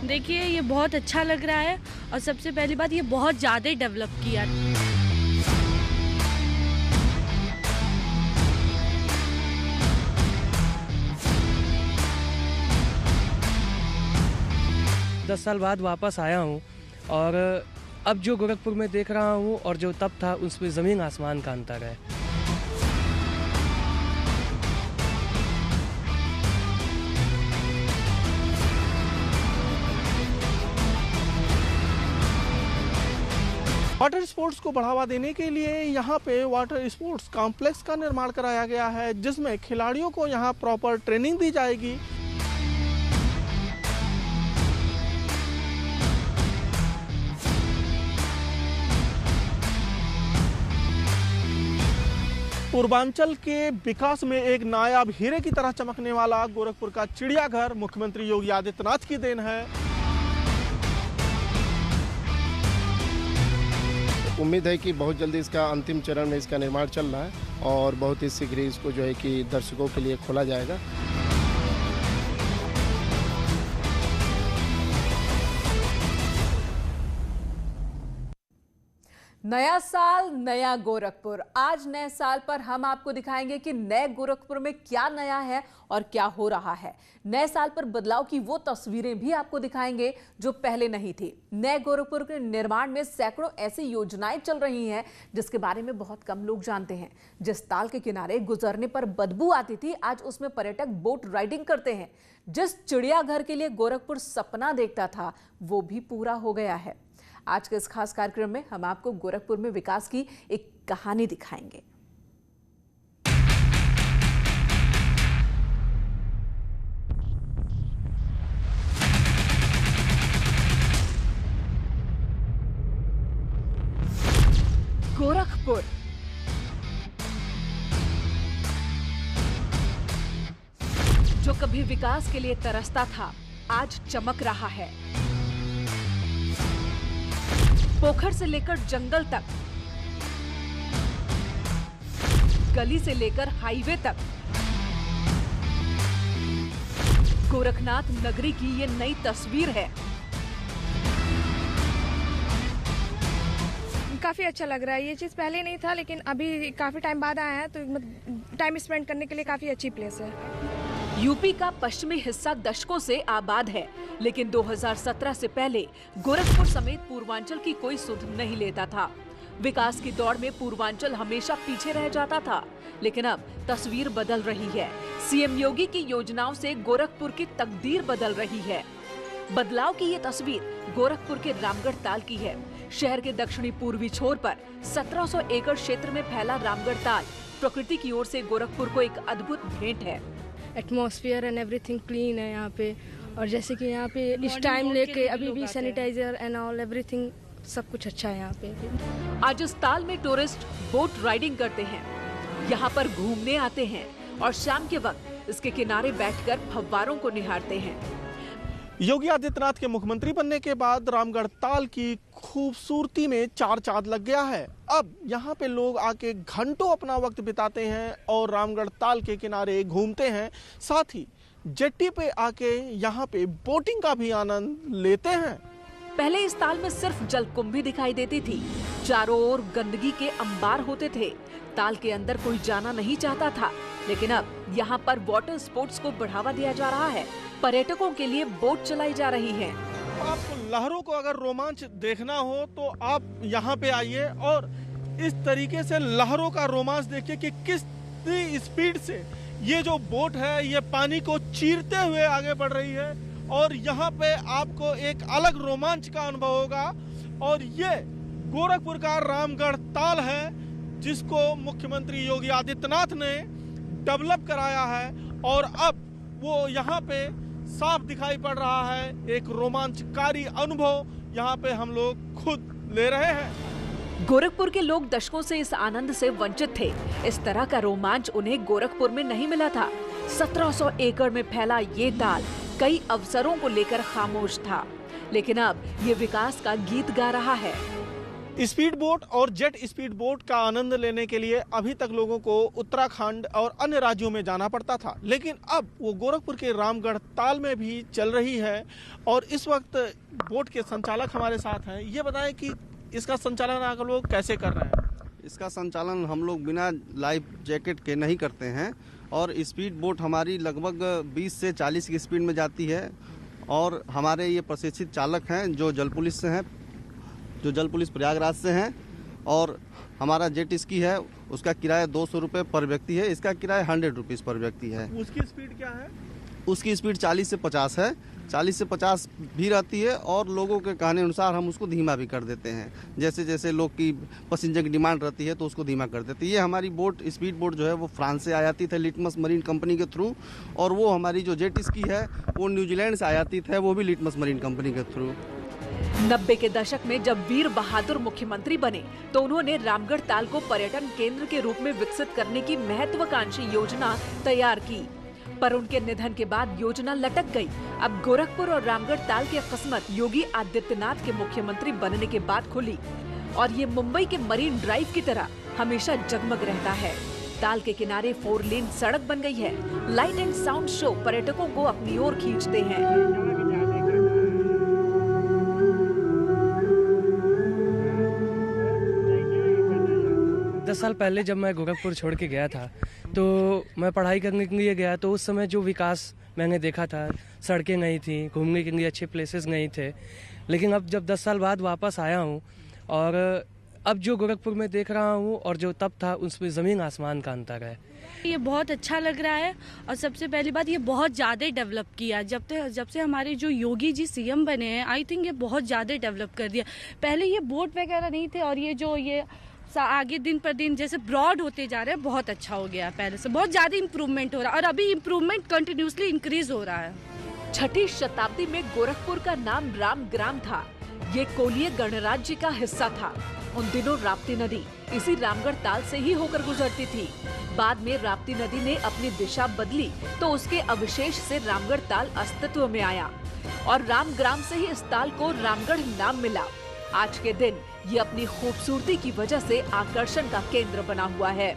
देखिए, ये बहुत अच्छा लग रहा है और सबसे पहली बात, ये बहुत ज़्यादा डेवलप किया। दस साल बाद वापस आया हूँ और अब जो गोरखपुर में देख रहा हूँ और जो तब था, उसमें ज़मीन आसमान का अंतर है। वाटर स्पोर्ट्स को बढ़ावा देने के लिए यहाँ पे वाटर स्पोर्ट्स कॉम्प्लेक्स का निर्माण कराया गया है, जिसमें खिलाड़ियों को यहाँ प्रॉपर ट्रेनिंग दी जाएगी। पूर्वांचल के विकास में एक नायाब हीरे की तरह चमकने वाला गोरखपुर का चिड़ियाघर मुख्यमंत्री योगी आदित्यनाथ की देन है। उम्मीद है कि बहुत जल्दी इसका अंतिम चरण में इसका निर्माण चल रहा है और बहुत ही शीघ्र इसको जो है कि दर्शकों के लिए खोला जाएगा। नया साल नया गोरखपुर। आज नए साल पर हम आपको दिखाएंगे कि नए गोरखपुर में क्या नया है और क्या हो रहा है। नए साल पर बदलाव की वो तस्वीरें भी आपको दिखाएंगे जो पहले नहीं थी। नए गोरखपुर के निर्माण में सैकड़ों ऐसी योजनाएं चल रही हैं जिसके बारे में बहुत कम लोग जानते हैं। जिस ताल के किनारे गुजरने पर बदबू आती थी, आज उसमें पर्यटक बोट राइडिंग करते हैं। जिस चिड़ियाघर के लिए गोरखपुर सपना देखता था, वो भी पूरा हो गया है। आज के इस खास कार्यक्रम में हम आपको गोरखपुर में विकास की एक कहानी दिखाएंगे। गोरखपुर जो कभी विकास के लिए तरसता था, आज चमक रहा है। पोखर से लेकर जंगल तक, गली से लेकर हाईवे तक, गोरखनाथ नगरी की ये नई तस्वीर है। काफ़ी अच्छा लग रहा है। ये चीज़ पहले नहीं था, लेकिन अभी काफ़ी टाइम बाद आया है, तो टाइम स्पेंड करने के लिए काफ़ी अच्छी प्लेस है। यूपी का पश्चिमी हिस्सा दशकों से आबाद है, लेकिन 2017 से पहले गोरखपुर समेत पूर्वांचल की कोई सुध नहीं लेता था। विकास की दौड़ में पूर्वांचल हमेशा पीछे रह जाता था, लेकिन अब तस्वीर बदल रही है। सीएम योगी की योजनाओं से गोरखपुर की तकदीर बदल रही है। बदलाव की ये तस्वीर गोरखपुर के रामगढ़ ताल की है। शहर के दक्षिणी पूर्वी छोर पर 1700 एकड़ क्षेत्र में फैला रामगढ़ ताल प्रकृति की ओर से गोरखपुर को एक अद्भुत भेंट है। एटमॉस्फेयर एंड एवरीथिंग क्लीन है यहाँ पे, और जैसे कि यहाँ पे इस टाइम लेके अभी भी सैनिटाइजर एंड ऑल एवरीथिंग सब कुछ अच्छा है यहाँ पे। आज इस ताल में टूरिस्ट बोट राइडिंग करते हैं, यहाँ पर घूमने आते हैं और शाम के वक्त इसके किनारे बैठकर फव्वारों को निहारते हैं। योगी आदित्यनाथ के मुख्यमंत्री बनने के बाद रामगढ़ ताल की खूबसूरती में चार चांद लग गया है। अब यहाँ पे लोग आके घंटों अपना वक्त बिताते हैं और रामगढ़ ताल के किनारे घूमते हैं, साथ ही जेट्टी पे आके यहाँ पे बोटिंग का भी आनंद लेते हैं। पहले इस ताल में सिर्फ जलकुंभी दिखाई देती थी, चारों ओर गंदगी के अंबार होते थे, ताल के अंदर कोई जाना नहीं चाहता था। लेकिन अब यहाँ पर वाटर स्पोर्ट्स को बढ़ावा दिया जा रहा है, पर्यटकों के लिए बोट चलाई जा रही है। आपको लहरों को अगर रोमांच देखना हो तो आप यहाँ पे आइए और इस तरीके से लहरों का रोमांच देखिए कि किस स्पीड से ये जो बोट है ये पानी को चीरते हुए आगे बढ़ रही है, और यहाँ पे आपको एक अलग रोमांच का अनुभव होगा। और ये गोरखपुर का रामगढ़ ताल है, जिसको मुख्यमंत्री योगी आदित्यनाथ ने डेवलप कराया है, और अब वो यहाँ पे साफ दिखाई पड़ रहा है। एक रोमांचकारी अनुभव यहाँ पे हम लोग खुद ले रहे हैं। गोरखपुर के लोग दशकों से इस आनंद से वंचित थे। इस तरह का रोमांच उन्हें गोरखपुर में नहीं मिला था। 1700 एकड़ में फैला ये ताल कई अवसरों को लेकर खामोश था, लेकिन अब ये विकास का गीत गा रहा है। स्पीड बोट और जेट स्पीड बोट का आनंद लेने के लिए अभी तक लोगों को उत्तराखंड और अन्य राज्यों में जाना पड़ता था, लेकिन अब वो गोरखपुर के रामगढ़ ताल में भी चल रही है। और इस वक्त बोट के संचालक हमारे साथ हैं। ये बताएं कि इसका संचालन आप लोग कैसे कर रहे हैं? इसका संचालन हम लोग बिना लाइफ जैकेट के नहीं करते हैं और स्पीड बोट हमारी लगभग 20 से 40 की स्पीड में जाती है और हमारे ये प्रशिक्षित चालक हैं जो जल पुलिस से हैं, जो जल पुलिस प्रयागराज से हैं। और हमारा जेट स्की है, उसका किराया 200 रुपये पर व्यक्ति है, इसका किराया 100 रुपीज़ पर व्यक्ति है। उसकी स्पीड क्या है? उसकी स्पीड 40 से 50 है, 40 से 50 भी रहती है और लोगों के कहने अनुसार हम उसको धीमा भी कर देते हैं। जैसे जैसे लोग की पैसेंजर की डिमांड रहती है तो उसको धीमा कर देते हैं। ये हमारी बोट स्पीड बोट जो है वो फ्रांस से आयातित है लिटमस मरीन कंपनी के थ्रू, और वो हमारी जो जेट स्की है वो न्यूजीलैंड से आयातित है, वो भी लिटमस मरीन कंपनी के थ्रू। 90 के दशक में जब वीर बहादुर मुख्यमंत्री बने तो उन्होंने रामगढ़ ताल को पर्यटन केंद्र के रूप में विकसित करने की महत्वाकांक्षी योजना तैयार की, पर उनके निधन के बाद योजना लटक गई। अब गोरखपुर और रामगढ़ ताल की किस्मत योगी आदित्यनाथ के मुख्यमंत्री बनने के बाद खुली और ये मुंबई के मरीन ड्राइव की तरह हमेशा जगमग रहता है। ताल के किनारे 4 लेन सड़क बन गई है। लाइट एंड साउंड शो पर्यटकों को अपनी ओर खींचते हैं। 10 साल पहले जब मैं गोरखपुर छोड़ के गया था तो मैं पढ़ाई करने के लिए गया, तो उस समय जो विकास मैंने देखा था, सड़कें नहीं थी, घूमने के लिए अच्छे प्लेसेस नहीं थे। लेकिन अब जब 10 साल बाद वापस आया हूँ और अब जो गोरखपुर में देख रहा हूँ और जो तब था उसमें ज़मीन आसमान का अंतर है। ये बहुत अच्छा लग रहा है और सबसे पहली बात ये बहुत ज़्यादा डेवलप किया। जब से हमारे जो योगी जी सीएम बने हैं, आई थिंक ये बहुत ज़्यादा डेवलप कर दिया। पहले ये बोट वगैरह नहीं थे और ये जो ये आगे दिन पर दिन जैसे ब्रॉड होते जा रहे हैं, बहुत अच्छा हो गया। पहले से बहुत ज़्यादा इम्प्रूवमेंट हो रहा है और अभी इम्प्रूवमेंट कंटिन्यूसली इंक्रीज हो रहा है। 6ठी शताब्दी में गोरखपुर का नाम रामग्राम था। ये कोलीय गणराज्य का हिस्सा था। उन दिनों राप्ती नदी इसी रामगढ़ ताल से ही होकर गुजरती थी। बाद में राप्ती नदी ने अपनी दिशा बदली तो उसके अवशेष से रामगढ़ ताल अस्तित्व में आया और रामग्राम से ही इस ताल को रामगढ़ नाम मिला। आज के दिन ये अपनी खूबसूरती की वजह से आकर्षण का केंद्र बना हुआ है।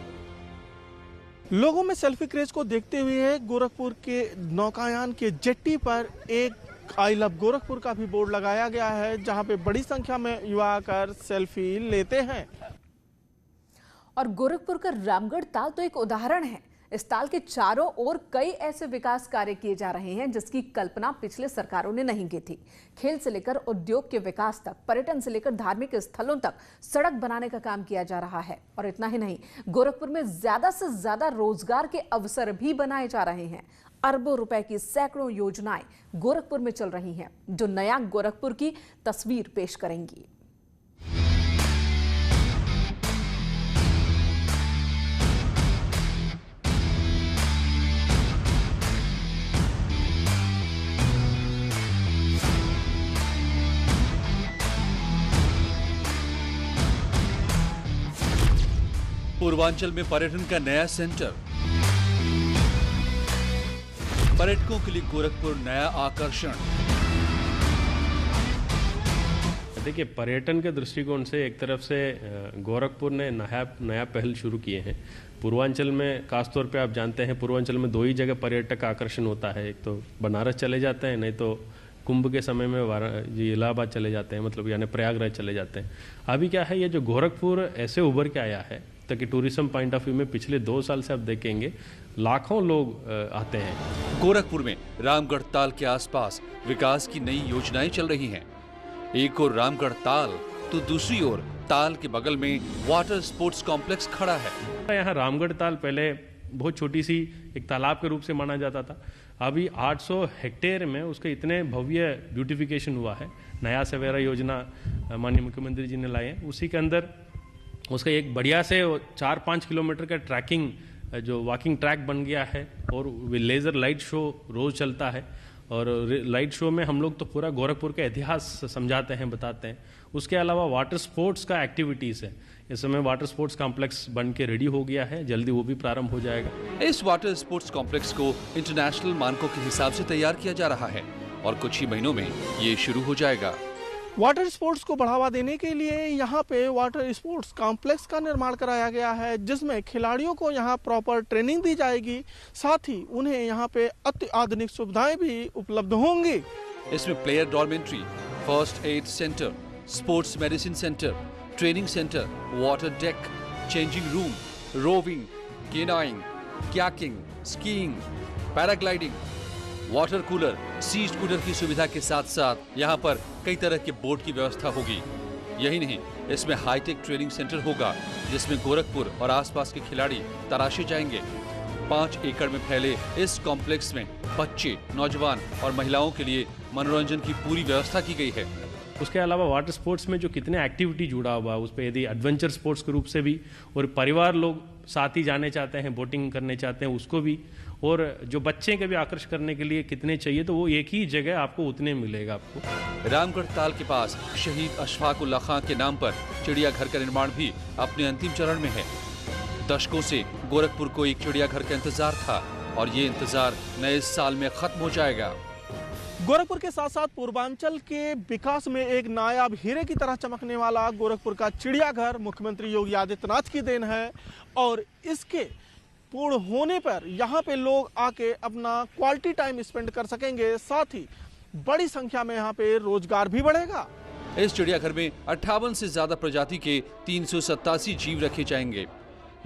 लोगों में सेल्फी क्रेज को देखते हुए गोरखपुर के नौकायान के जेट्टी पर एक आई लव गोरखपुर का भी बोर्ड लगाया गया है, जहां पे बड़ी संख्या में युवा आकर सेल्फी लेते हैं। और गोरखपुर का रामगढ़ ताल तो एक उदाहरण है। इस ताल के चारों ओर कई ऐसे विकास कार्य किए जा रहे हैं जिसकी कल्पना पिछले सरकारों ने नहीं की थी। खेल से लेकर उद्योग के विकास तक, पर्यटन से लेकर धार्मिक स्थलों तक सड़क बनाने का काम किया जा रहा है। और इतना ही नहीं, गोरखपुर में ज्यादा से ज्यादा रोजगार के अवसर भी बनाए जा रहे हैं। अरबों रुपए की सैकड़ों योजनाएं गोरखपुर में चल रही हैं, जो नया गोरखपुर की तस्वीर पेश करेंगी। पूर्वांचल में पर्यटन का नया सेंटर, पर्यटकों के लिए गोरखपुर नया आकर्षण। देखिए, पर्यटन के दृष्टिकोण से एक तरफ से गोरखपुर ने नया पहल शुरू किए हैं। पूर्वांचल में खासतौर पे आप जानते हैं, पूर्वांचल में 2 ही जगह पर्यटक आकर्षण होता है। एक तो बनारस चले जाते हैं, नहीं तो कुंभ के समय में इलाहाबाद चले जाते हैं, मतलब यानी प्रयागराज चले जाते हैं। अभी क्या है, ये जो गोरखपुर ऐसे उभर के आया है ताकि टूरिज्म पॉइंट ऑफ व्यू में पिछले 2 साल से आप देखेंगे लाखों लोग आते हैं। गोरखपुर में रामगढ़ ताल के आसपास विकास की नई योजनाएं चल रही हैं। एक ओर रामगढ़ ताल तो दूसरी ओर ताल के बगल में वाटर स्पोर्ट्स कॉम्प्लेक्स खड़ा है। यहाँ रामगढ़ ताल पहले बहुत छोटी सी एक तालाब के रूप से माना जाता था। अभी 800 हेक्टेयर में उसके इतने भव्य ब्यूटिफिकेशन हुआ है। नया सवेरा योजना माननीय मुख्यमंत्री जी ने लाई है, उसी के अंदर उसका एक बढ़िया से 4-5 किलोमीटर का ट्रैकिंग जो वॉकिंग ट्रैक बन गया है और लेज़र लाइट शो रोज़ चलता है। और लाइट शो में हम लोग तो पूरा गोरखपुर का इतिहास समझाते हैं, बताते हैं। उसके अलावा वाटर स्पोर्ट्स का एक्टिविटीज़ है। इस समय वाटर स्पोर्ट्स कॉम्प्लेक्स बन के रेडी हो गया है, जल्दी वो भी प्रारंभ हो जाएगा। इस वाटर स्पोर्ट्स कॉम्प्लेक्स को इंटरनेशनल मानकों के हिसाब से तैयार किया जा रहा है और कुछ ही महीनों में ये शुरू हो जाएगा। वाटर स्पोर्ट्स को बढ़ावा देने के लिए यहाँ पे वाटर स्पोर्ट्स कॉम्प्लेक्स का निर्माण कराया गया है, जिसमें खिलाड़ियों को यहाँ प्रॉपर ट्रेनिंग दी जाएगी, साथ ही उन्हें यहाँ पे अति आधुनिक सुविधाएं भी उपलब्ध होंगी। इसमें player dormitory, first aid centre, sports medicine centre, training centre, water deck, changing room, rowing, canoeing, kayaking, skiing, paragliding, water cooler, sea scooter की सुविधा के साथ साथ यहाँ पर कई तरह के बोट की व्यवस्था होगी। यही नहीं, इसमें हाईटेक ट्रेनिंग सेंटर होगा, जिसमें गोरखपुर और आसपास के खिलाड़ी तराशे जाएंगे। 5 एकड़ में फैले इस कॉम्प्लेक्स में बच्चे, नौजवान और महिलाओं के लिए मनोरंजन की पूरी व्यवस्था की गई है। उसके अलावा वाटर स्पोर्ट्स में जो कितने एक्टिविटी जुड़ा हुआ है, उस पर यदि एडवेंचर स्पोर्ट्स के रूप से भी, और परिवार लोग साथ ही जाने चाहते हैं, बोटिंग करने चाहते हैं, उसको भी, और जो बच्चे के भी आकर्षित करने के लिए कितने चाहिए, तो वो एक ही जगह आपको उतने मिलेगा आपको। रामगढ़ ताल के पास शहीद अशफाक उल्लाह खां के नाम पर चिड़ियाघर का निर्माण भी अपने अंतिम चरण में है। दशकों से गोरखपुर को एक चिड़ियाघर का इंतजार था और ये इंतजार नए साल में खत्म हो जाएगा। गोरखपुर के साथ साथ पूर्वांचल के विकास में एक नायाब हीरे की तरह चमकने वाला गोरखपुर का चिड़ियाघर मुख्यमंत्री योगी आदित्यनाथ की देन है, और इसके पूर्ण होने पर यहाँ पे लोग आके अपना क्वालिटी टाइम स्पेंड कर सकेंगे, साथ ही बड़ी संख्या में यहाँ पे रोजगार भी बढ़ेगा। इस चिड़ियाघर में 58 से ज्यादा प्रजाति के 387 जीव रखे जाएंगे।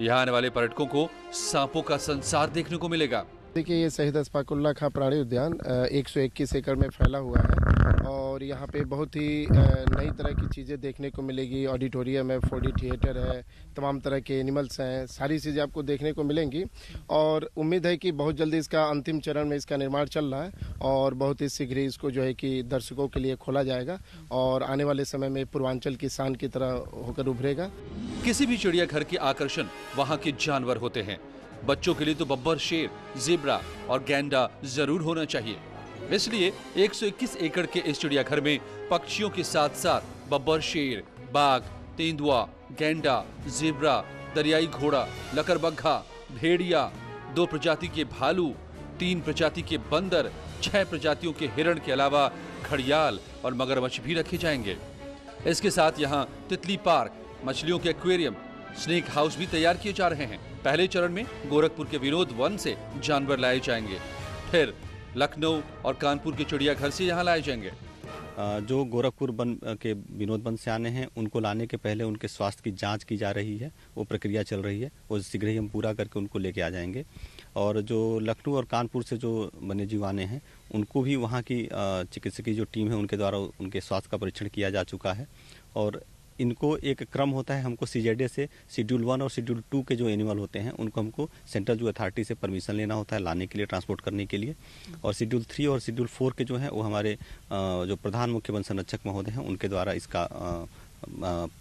यहाँ आने वाले पर्यटकों को सांपों का संसार देखने को मिलेगा। देखिए, ये शहीद अशफाक उल्लाह खां प्राणी उद्यान 121 एकड़ में फैला हुआ है, और यहाँ पे बहुत ही नई तरह की चीज़ें देखने को मिलेगी। ऑडिटोरियम है, 4D थिएटर है, तमाम तरह के एनिमल्स हैं, सारी चीज़ें आपको देखने को मिलेंगी। और उम्मीद है कि बहुत जल्दी इसका अंतिम चरण में इसका निर्माण चल रहा है, और बहुत ही शीघ्र ही इसको जो है कि दर्शकों के लिए खोला जाएगा, और आने वाले समय में पूर्वांचल की शान की तरह होकर उभरेगा। किसी भी चिड़ियाघर के आकर्षण वहाँ के जानवर होते हैं। बच्चों के लिए तो बब्बर, शेर, ज़ेब्रा और गैंडा जरूर होना चाहिए। इसलिए 121 एकड़ के इस चिड़ियाघर में पक्षियों के साथ साथ बब्बर, शेर, बाघ, तेंदुआ, गैंडा, ज़ेब्रा, दरियाई घोड़ा, लकड़बग्घा, भेड़िया, 2 प्रजाति के भालू, 3 प्रजाति के बंदर, 6 प्रजातियों के हिरण के अलावा घड़ियाल और मगरमच्छ भी रखे जाएंगे। इसके साथ यहाँ तितली पार्क, मछलियों के एक्वेरियम, स्नेक हाउस भी तैयार किए जा रहे हैं। पहले चरण में गोरखपुर के विनोद वन से जानवर लाए जाएंगे, फिर लखनऊ और कानपुर के चिड़ियाघर से यहाँ लाए जाएंगे। जो गोरखपुर वन के विनोद वन से आने हैं, उनको लाने के पहले उनके स्वास्थ्य की जांच की जा रही है, वो प्रक्रिया चल रही है, वो शीघ्र ही हम पूरा करके उनको लेके आ जाएंगे। और जो लखनऊ और कानपुर से जो वन्यजीव आने हैं, उनको भी वहाँ की चिकित्सकीय जो टीम है उनके द्वारा उनके स्वास्थ्य का परीक्षण किया जा चुका है। और इनको एक क्रम होता है, हमको CZA से शेड्यूल 1 और शेड्यूल 2 के जो एनिमल होते हैं उनको हमको सेंट्रल जो अथॉरिटी से परमिशन लेना होता है लाने के लिए, ट्रांसपोर्ट करने के लिए। और शेड्यूल 3 और शेड्यूल 4 के जो हैं वो हमारे जो प्रधान मुख्य वन संरक्षक महोदय हैं उनके द्वारा इसका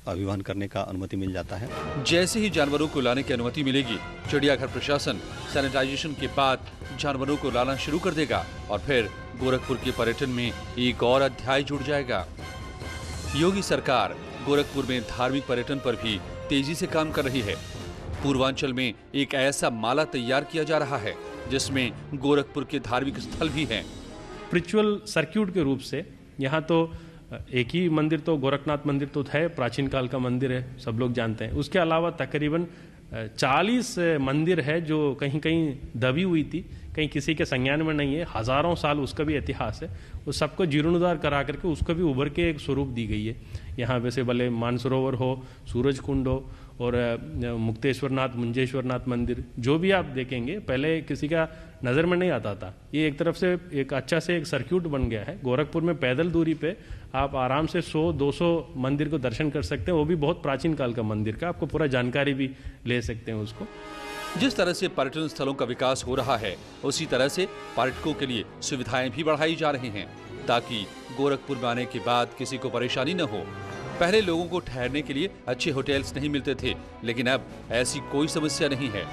अभिवहन करने का अनुमति मिल जाता है। जैसे ही जानवरों को लाने की अनुमति मिलेगी, चिड़ियाघर प्रशासन सैनिटाइजेशन के बाद जानवरों को लाना शुरू कर देगा और फिर गोरखपुर के पर्यटन में एक और अध्याय जुड़ जाएगा। योगी सरकार गोरखपुर में धार्मिक पर्यटन पर भी तेजी से काम कर रही है। पूर्वांचल में एक ऐसा माला तैयार किया जा रहा है जिसमें गोरखपुर के धार्मिक स्थल भी हैं। स्पिरिचुअल सर्क्यूट के रूप से यहाँ तो एक ही मंदिर तो गोरखनाथ मंदिर तो है, प्राचीन काल का मंदिर है, सब लोग जानते हैं। उसके अलावा तकरीबन 40 मंदिर है जो कहीं कहीं दबी हुई थी, कहीं किसी के संज्ञान में नहीं है, हजारों साल उसका भी इतिहास है। उस सबको जीर्णोद्धार करा करके उसको भी उभर के एक स्वरूप दी गई है। यहाँ वैसे भले मानसरोवर हो, सूरज कुंड हो और मुक्तेश्वरनाथ, मुंजेश्वरनाथ मंदिर, जो भी आप देखेंगे पहले किसी का नज़र में नहीं आता था। ये एक तरफ से एक अच्छा से एक सर्क्यूट बन गया है। गोरखपुर में पैदल दूरी पे आप आराम से 100-200 मंदिर को दर्शन कर सकते हैं, वो भी बहुत प्राचीन काल का मंदिर का, आपको पूरा जानकारी भी ले सकते हैं उसको। जिस तरह से पर्यटन स्थलों का विकास हो रहा है, उसी तरह से पर्यटकों के लिए सुविधाएं भी बढ़ाई जा रही हैं ताकि गोरखपुर में आने के बाद किसी को परेशानी न हो। पहले लोगों को ठहरने के लिए अच्छे होटल्स नहीं मिलते थे, लेकिन अब ऐसी कोई समस्या नहीं है।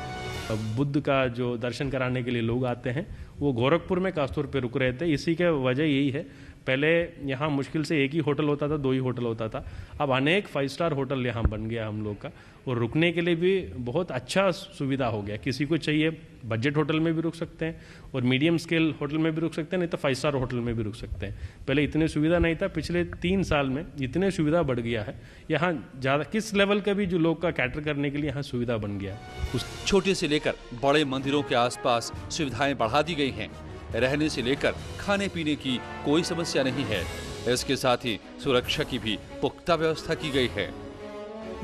बुद्ध का जो दर्शन कराने के लिए लोग आते हैं वो गोरखपुर में खासतौर पे रुक रहे थे। इसी के वजह यही है, पहले यहाँ मुश्किल से एक ही होटल होता था, 2 ही होटल होता था। अब अनेक 5 स्टार होटल यहाँ बन गया हम लोग का, और रुकने के लिए भी बहुत अच्छा सुविधा हो गया। किसी को चाहिए बजट होटल में भी रुक सकते हैं, और मीडियम स्केल होटल में भी रुक सकते हैं, नहीं तो 5 स्टार होटल में भी रुक सकते हैं। पहले इतनी सुविधा नहीं था, पिछले 3 साल में इतने सुविधा बढ़ गया है। यहाँ ज़्यादा किस लेवल का भी जो लोग का कैटर करने के लिए यहाँ सुविधा बन गया है। छोटे से लेकर बड़े मंदिरों के आसपास सुविधाएं बढ़ा दी गई हैं। रहने से लेकर खाने पीने की कोई समस्या नहीं है। इसके साथ ही सुरक्षा की भी पुख्ता व्यवस्था की गई है।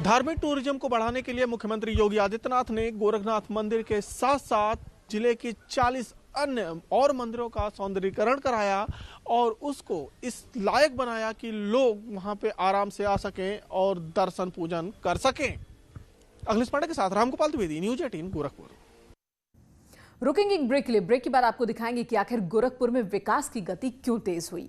धार्मिक टूरिज्म को बढ़ाने के लिए मुख्यमंत्री योगी आदित्यनाथ ने गोरखनाथ मंदिर के साथ साथ जिले के 40 अन्य और मंदिरों का सौंदर्यीकरण कराया और उसको इस लायक बनाया कि लोग वहां पे आराम से आ सकें और दर्शन पूजन कर सकें। अखिलेश पांडे के साथ रामगोपाल द्विवेदी, न्यूज़ 18 गोरखपुर। रुकेंगे एक ब्रेक के लिए। ब्रेक के बाद आपको दिखाएंगे कि आखिर गोरखपुर में विकास की गति क्यों तेज हुई।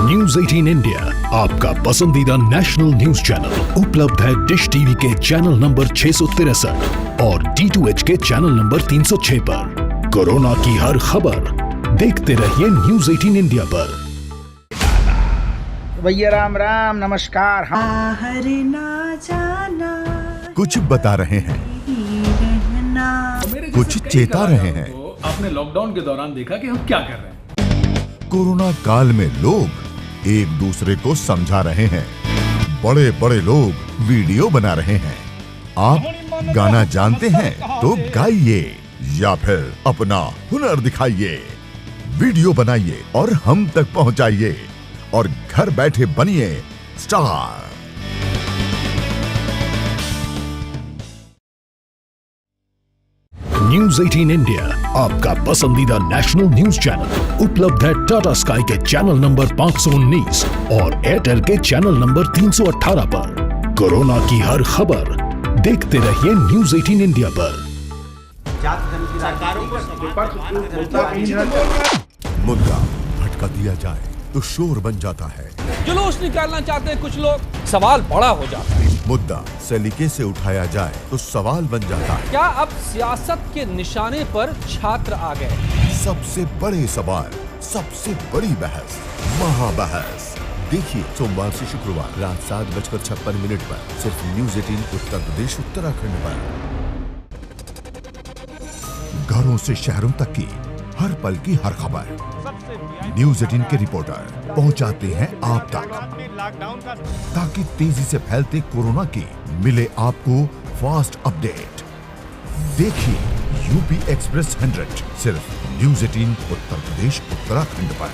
न्यूज़ 18 इंडिया आपका पसंदीदा नेशनल न्यूज चैनल उपलब्ध है डिश टीवी के चैनल नंबर 663 और D2H के चैनल नंबर 306 पर। कोरोना की हर खबर देखते रहिए न्यूज़ 18 इंडिया पर। भैया राम राम, नमस्कार। हम ना जाना कुछ बता रहे हैं, कुछ चेता रहे हैं। तो आपने लॉकडाउन के दौरान देखा कि हम क्या कर रहे हैं। कोरोना काल में लोग एक दूसरे को समझा रहे हैं। बड़े बड़े लोग वीडियो बना रहे हैं। आप गाना जानते हैं तो गाइए या फिर अपना हुनर दिखाइए। वीडियो बनाइए और हम तक पहुंचाइए और घर बैठे बनिए स्टार। न्यूज़ 18 इंडिया आपका पसंदीदा नेशनल न्यूज चैनल उपलब्ध है टाटा स्काई के चैनल नंबर 519 और एयरटेल के चैनल नंबर 318 पर। कोरोना की हर खबर देखते रहिए न्यूज़ 18 इंडिया पर। मुद्दा भटका दिया जाए तो शोर बन जाता है। जुलूस निकालना चाहते हैं कुछ लोग, सवाल बड़ा हो जाता है। मुद्दा सलीके से उठाया जाए तो सवाल बन जाता है। क्या अब सियासत के निशाने पर छात्र आ गए? सबसे बड़े सवाल, सबसे बड़ी बहस, महाबहस देखिए सोमवार से शुक्रवार रात 7:56 पर सिर्फ न्यूज़ 18 उत्तर प्रदेश उत्तराखंड पर। घरों से शहरों तक की हर पल की हर खबर न्यूज़ 18 के रिपोर्टर पहुंचाते हैं आप तक, ताकि तेजी से फैलते कोरोना की मिले आपको फास्ट अपडेट। देखिए यूपी एक्सप्रेस 100 सिर्फ न्यूज़ 18 उत्तर प्रदेश उत्तराखंड पर।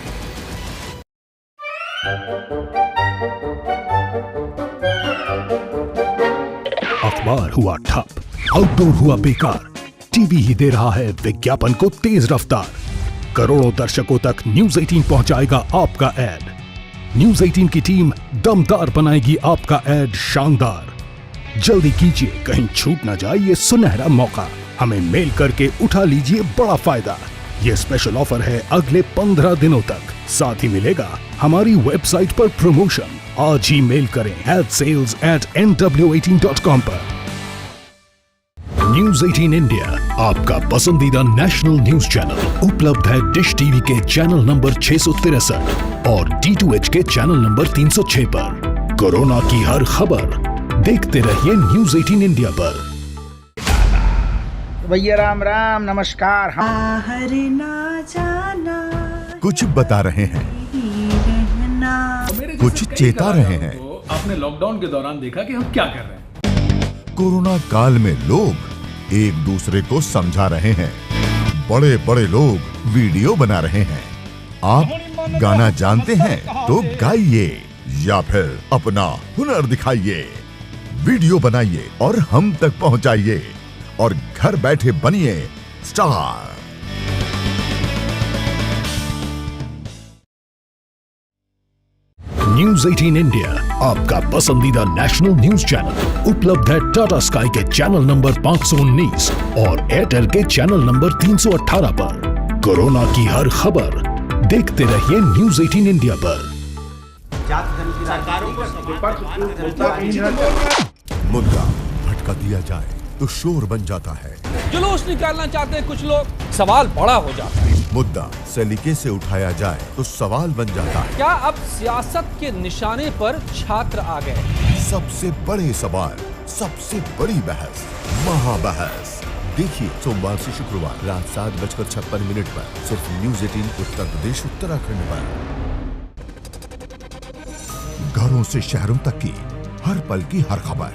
अखबार हुआ ठप, आउटडोर हुआ बेकार, टीवी ही दे रहा है विज्ञापन को तेज रफ्तार। करोड़ों दर्शकों तक न्यूज़ 18 पहुंचाएगा आपका ऐड। न्यूज़ 18 की टीम दमदार बनाएगी आपका ऐड शानदार। जल्दी कीजिए, कहीं छूट ना जाए ये सुनहरा मौका। हमें मेल करके उठा लीजिए बड़ा फायदा। ये स्पेशल ऑफर है अगले 15 दिनों तक। साथ ही मिलेगा हमारी वेबसाइट पर प्रमोशन। आज ही मेल करें sales@nw18.com पर। न्यूज़ 18 इंडिया आपका पसंदीदा नेशनल न्यूज चैनल उपलब्ध है डिश टीवी के चैनल नंबर 663 और D2H के चैनल नंबर 306 पर। कोरोना की हर खबर देखते रहिए न्यूज़ 18 इंडिया पर। भैया राम राम, नमस्कार। हम ना जाना कुछ बता रहे हैं, कुछ चेता रहे हैं। तो आपने लॉकडाउन के दौरान देखा कि हम क्या कर रहे हैं। कोरोना काल में लोग एक दूसरे को समझा रहे हैं। बड़े बड़े लोग वीडियो बना रहे हैं। आप गाना जानते हैं तो गाइए या फिर अपना हुनर दिखाइए। वीडियो बनाइए और हम तक पहुंचाइए और घर बैठे बनिए स्टार। न्यूज़ 18 इंडिया आपका पसंदीदा नेशनल न्यूज चैनल उपलब्ध है टाटा स्काई के चैनल नंबर 519 और एयरटेल के चैनल नंबर 318 पर। कोरोना की हर खबर देखते रहिए न्यूज़ 18 इंडिया पर। मुद्दा भटका दिया जाए तो शोर बन जाता है। जुलूस निकालना चाहते हैं कुछ लोग, सवाल बड़ा हो जाता है। मुद्दा सलीके से उठाया जाए तो सवाल बन जाता है। क्या अब सियासत के निशाने पर छात्र आ गए? सबसे बड़े सवाल, सबसे बड़ी बहस, महाबहस। देखिए सोमवार से शुक्रवार रात 7:56 पर सिर्फ न्यूज़ 18 उत्तर प्रदेश उत्तराखंड पर। घरों से शहरों तक की हर पल की हर खबर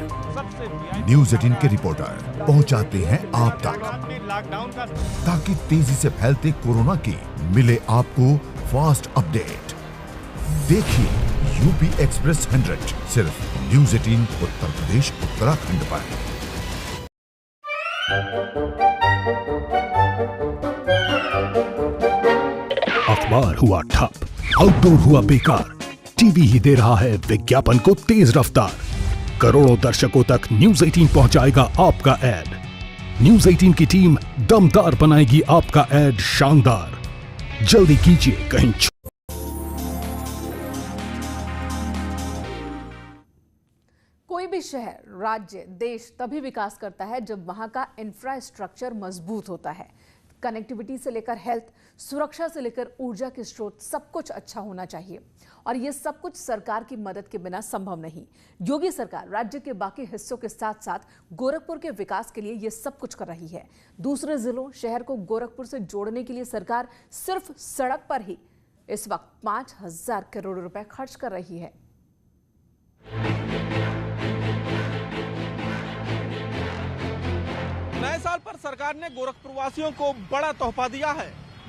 न्यूज़ 18 के रिपोर्टर पहुंचाते हैं आप तक, ताकि तेजी से फैलते कोरोना की मिले आपको फास्ट अपडेट। देखिए यूपी एक्सप्रेस 100 सिर्फ न्यूज़ 18 उत्तर प्रदेश उत्तराखंड पर। अखबार हुआ ठप, आउटडोर हुआ बेकार, टीवी ही दे रहा है विज्ञापन को तेज रफ्तार। करोड़ों दर्शकों तक न्यूज़ 18 पहुंचाएगा आपका ऐड। न्यूज़ 18 की टीम दमदार बनाएगी आपका ऐड शानदार। जल्दी कीजिए कहीं कोई भी शहर, राज्य, देश तभी विकास करता है जब वहां का इंफ्रास्ट्रक्चर मजबूत होता है। कनेक्टिविटी से लेकर हेल्थ, सुरक्षा से लेकर ऊर्जा के स्रोत, सब कुछ अच्छा होना चाहिए और ये सब कुछ सरकार की मदद के बिना संभव नहीं। योगी सरकार राज्य के बाकी हिस्सों के साथ साथ गोरखपुर के विकास के लिए ये सब कुछ कर रही है। दूसरे जिलों, शहर को गोरखपुर से जोड़ने के लिए सरकार सिर्फ सड़क पर ही इस वक्त 5,000 करोड़ रुपए खर्च कर रही है। नए साल पर सरकार ने गोरखपुर वासियों को बड़ा तोहफा दिया है।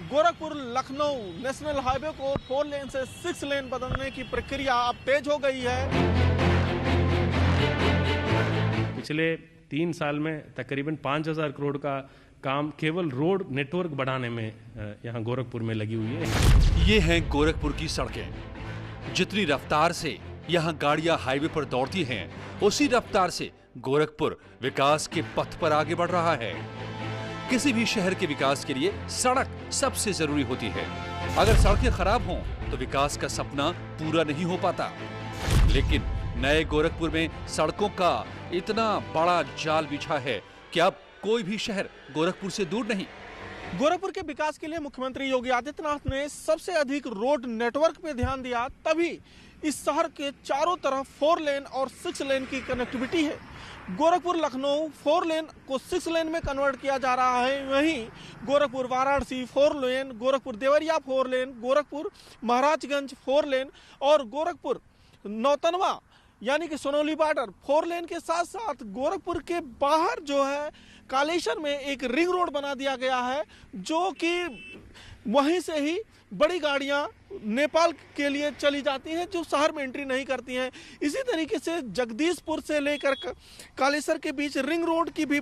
गोरखपुर लखनऊ नेशनल हाईवे को 4 लेन से 6 लेन बदलने की प्रक्रिया अब तेज हो गई है। पिछले 3 साल में तकरीबन 5,000 करोड़ का काम केवल रोड नेटवर्क बढ़ाने में यहाँ गोरखपुर में लगी हुई है। ये हैं गोरखपुर की सड़कें। जितनी रफ्तार से यहाँ गाड़ियां हाईवे पर दौड़ती हैं, उसी रफ्तार से गोरखपुर विकास के पथ पर आगे बढ़ रहा है। किसी भी शहर के विकास के लिए सड़क सबसे जरूरी होती है। अगर सड़कें खराब हों तो विकास का सपना पूरा नहीं हो पाता। लेकिन नए गोरखपुर में सड़कों का इतना बड़ा जाल बिछा है कि अब कोई भी शहर गोरखपुर से दूर नहीं। गोरखपुर के विकास के लिए मुख्यमंत्री योगी आदित्यनाथ ने सबसे अधिक रोड नेटवर्क पे ध्यान दिया, तभी इस शहर के चारों तरफ 4 लेन और 6 लेन की कनेक्टिविटी है। गोरखपुर लखनऊ 4 लेन को 6 लेन में कन्वर्ट किया जा रहा है। वहीं गोरखपुर वाराणसी 4 लेन, गोरखपुर देवरिया 4 लेन, गोरखपुर महाराजगंज 4 लेन और गोरखपुर नौतनवा यानी कि सोनौली बॉर्डर 4 लेन के साथ साथ गोरखपुर के बाहर जो है कालेश्वर में एक रिंग रोड बना दिया गया है, जो कि वहीं से ही बड़ी गाड़ियां नेपाल के लिए चली जाती हैं जो शहर में एंट्री नहीं करती हैं। इसी तरीके से जगदीशपुर से लेकर कालेश्वर के बीच रिंग रोड की भी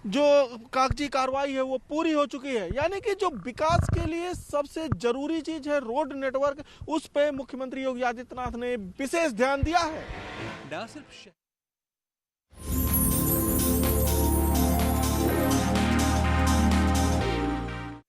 जो कागजी कार्रवाई है वो पूरी हो चुकी है। यानी कि जो विकास के लिए सबसे जरूरी चीज है रोड नेटवर्क, उस पर मुख्यमंत्री योगी आदित्यनाथ ने विशेष ध्यान दिया है। न सिर्फ